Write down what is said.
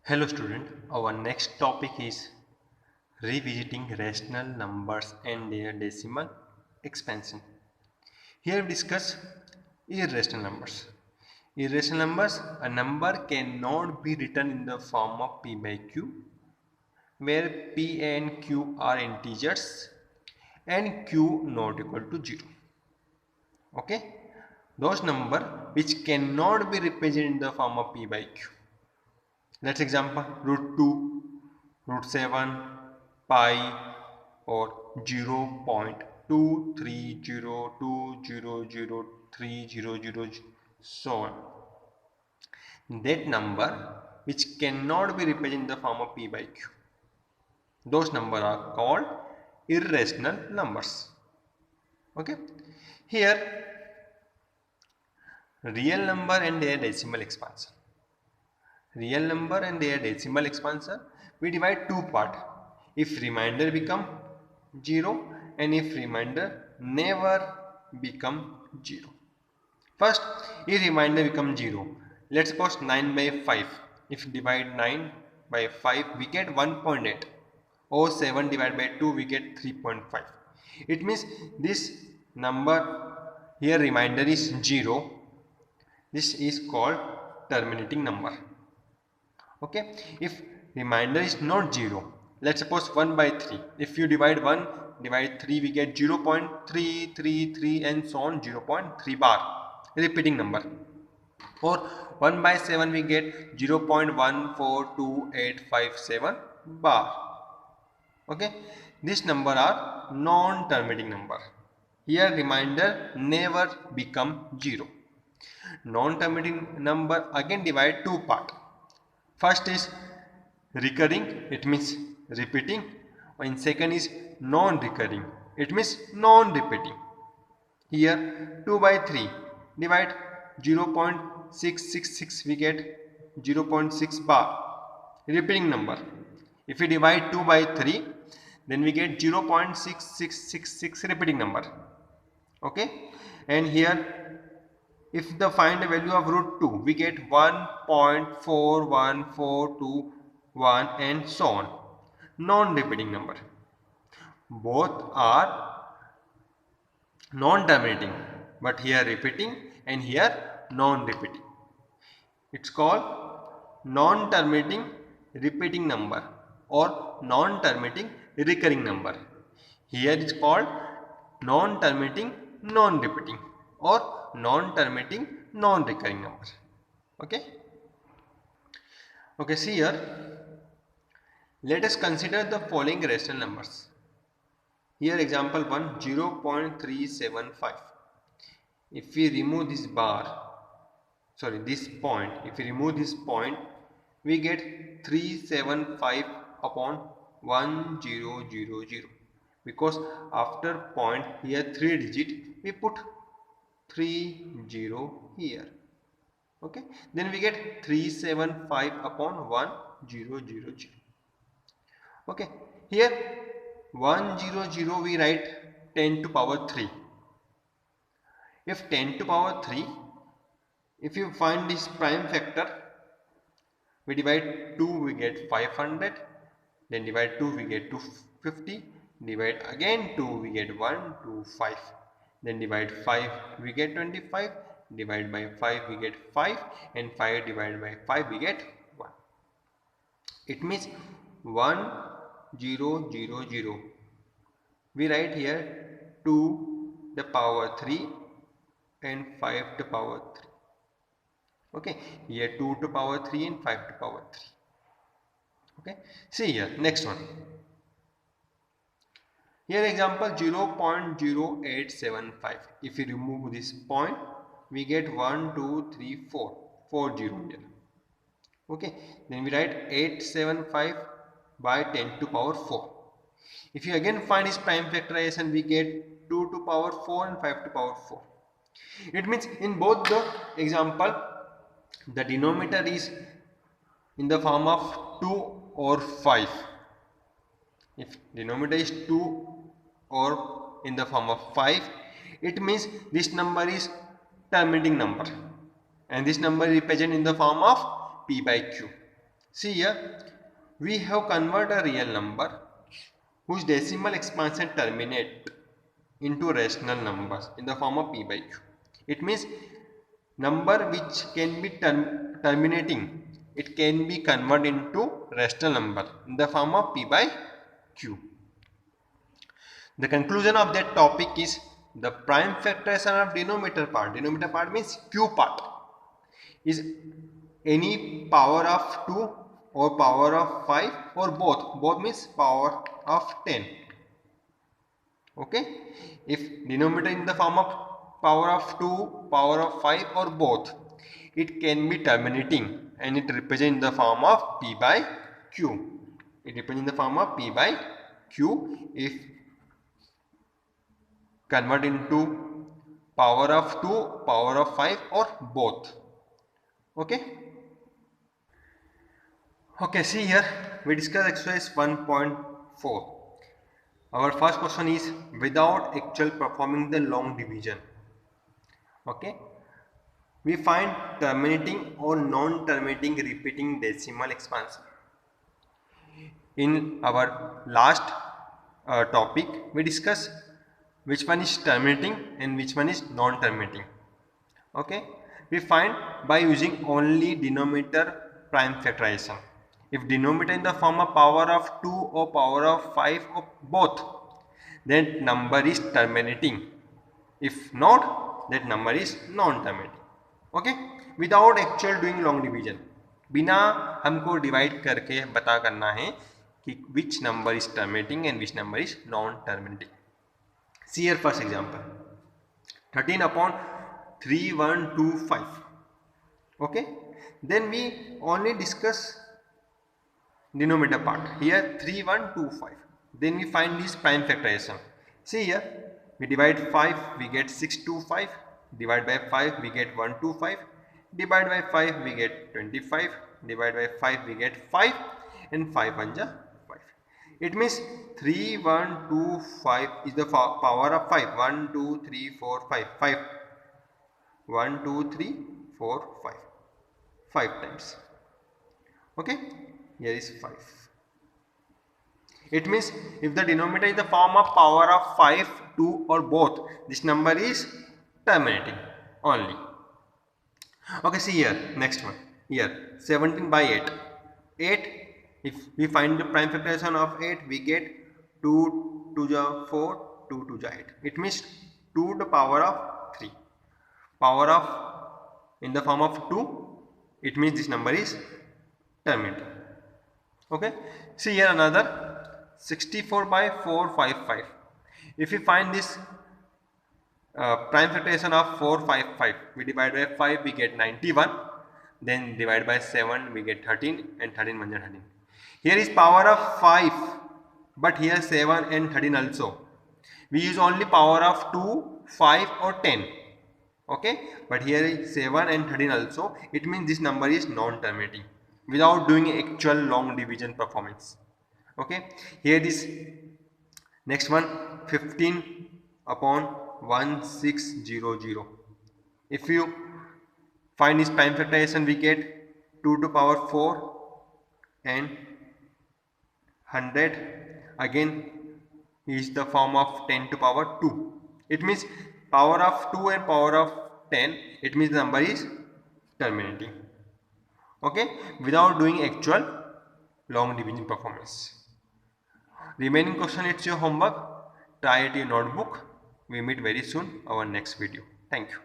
Hello student, our next topic is revisiting rational numbers and their decimal expansion. Here we discuss irrational numbers. Irrational numbers, a number cannot be written in the form of p by q, where p and q are integers and q not equal to 0. Okay? Those number which cannot be represented in the form of p by q. Let's example root 2, root 7, pi or 0.230200300 so on. That number which cannot be represented in the form of p by q. Those numbers are called irrational numbers. Okay. Here real number and their decimal expansion. Real number and their decimal expansion, we divide two part. If remainder become 0 and if remainder never become 0. First, if remainder become 0, let's suppose 9 by 5. If divide 9 by 5, we get 1.8. Or 7 divided by 2, we get 3.5. It means this number here remainder is 0. This is called terminating number. Okay, if remainder is not 0, let's suppose 1 by 3. If you divide 1 divide 3, we get 0.333 and so on, 0.3 bar, repeating number. Or 1 by 7, we get 0.142857 bar. Okay, this number are non-terminating number. Here remainder never become 0. Non-terminating number again divide two part. First is recurring, it means repeating, and second is non-recurring, it means non-repeating. Here 2 by 3 divide 0.666, we get 0.6 bar, repeating number. If we divide 2 by 3, then we get 0.6666 repeating number. Okay, and here if the find the value of root 2, we get 1.41421 and so on. Non-repeating number. Both are non-terminating, but here repeating and here non-repeating. It's called non-terminating repeating number or non-terminating recurring number. Here it's called non-terminating non-repeating or non-terminating non-recurring number. Okay, see here, let us consider the following rational numbers. Here example 1, 0.375. If we remove this point, if we remove this point, we get 375 upon 1000, because after point here 3 digit we put 30 here. Okay, then we get 375 upon 1000. Okay, here 100 we write 10 to power 3. If 10 to power 3, if you find this prime factor, we divide 2, we get 500, then divide 2, we get 250, divide again 2, we get 125. Then divide 5, we get 25, divide by 5, we get 5, and 5 divided by 5, we get 1. It means 1000. We write here 2 to the power 3 and 5 to the power 3. Okay, here 2 to the power 3 and 5 to the power 3. Okay, see here, next one. Here example 0.0875. If we remove this point, we get 1, 2, 3, 4. 40 here. Okay, then we write 875 by 10 to power 4. If you again find this prime factorization, we get 2 to power 4 and 5 to power 4. It means in both the example, the denominator is in the form of 2 or 5. If denominator is 2 or in the form of 5, it means this number is terminating number and this number is represented in the form of p by q. See here, we have converted a real number whose decimal expansion terminate into rational numbers in the form of p by q. It means number which can be terminating, it can be converted into rational number in the form of p by q. The conclusion of that topic is the prime factorization of denominator part. Denominator part means q part is any power of 2 or power of 5 or both. Both means power of 10. Okay. If denominator in the form of power of 2, power of 5 or both, it can be terminating and it represents the form of p by q. It represents the form of p by q if convert into power of 2, power of 5 or both. Okay. Okay, see here we discuss exercise 1.4. Our first question is without actual performing the long division. Okay. We find terminating or non-terminating repeating decimal expansion. In our last topic, we discuss which one is terminating and which one is non-terminating. Okay, we find by using only denominator prime factorization. If denominator in the form of power of 2 or power of 5 or both, then number is terminating. If not, that number is non-terminating. Okay, without actual doing long division, बिना हमको divide करके बता करना है कि which number is terminating and which number is non-terminating. See here first example, 13 upon 3125. Okay, then we only discuss denominator part. Here 3125. Then we find this prime factorization. See here, we divide 5, we get 625. Divide by 5, we get 125. Divide by 5, we get 25. Divide by 5, we get 5. And 5 1 ja 5. It means 3125 is the power of 5. 1, 2, 3, 4, 5. 5. 1, 2, 3, 4, 5. 5 times. Okay, here is 5. It means if the denominator is the form of power of 5, 2 or both, this number is terminating only. Okay, see here, next one. Here 17 by 8. 8, if we find the prime factorization of 8, we get 2 to the 4, 2 to the 8. It means 2 to the power of 3. Power of in the form of 2, it means this number is terminating. Okay, see here another 64 by 455. If we find this prime factorization of 455, we divide by 5, we get 91. Then divide by 7, we get 13, and 13 1 13. Here is power of 5, but here 7 and 13 also. We use only power of 2, 5 or 10. Okay, but here is 7 and 13 also. It means this number is non-terminating without doing actual long division performance. Okay, here this next one 15 upon 1600. If you find this prime factorization, we get 2 to power 4 and 100. Again is the form of 10 to power 2. It means power of 2 and power of 10, it means the number is terminating. Okay, without doing actual long division performance. Remaining question, it's your homework. Try it in your notebook. We meet very soon our next video. Thank you.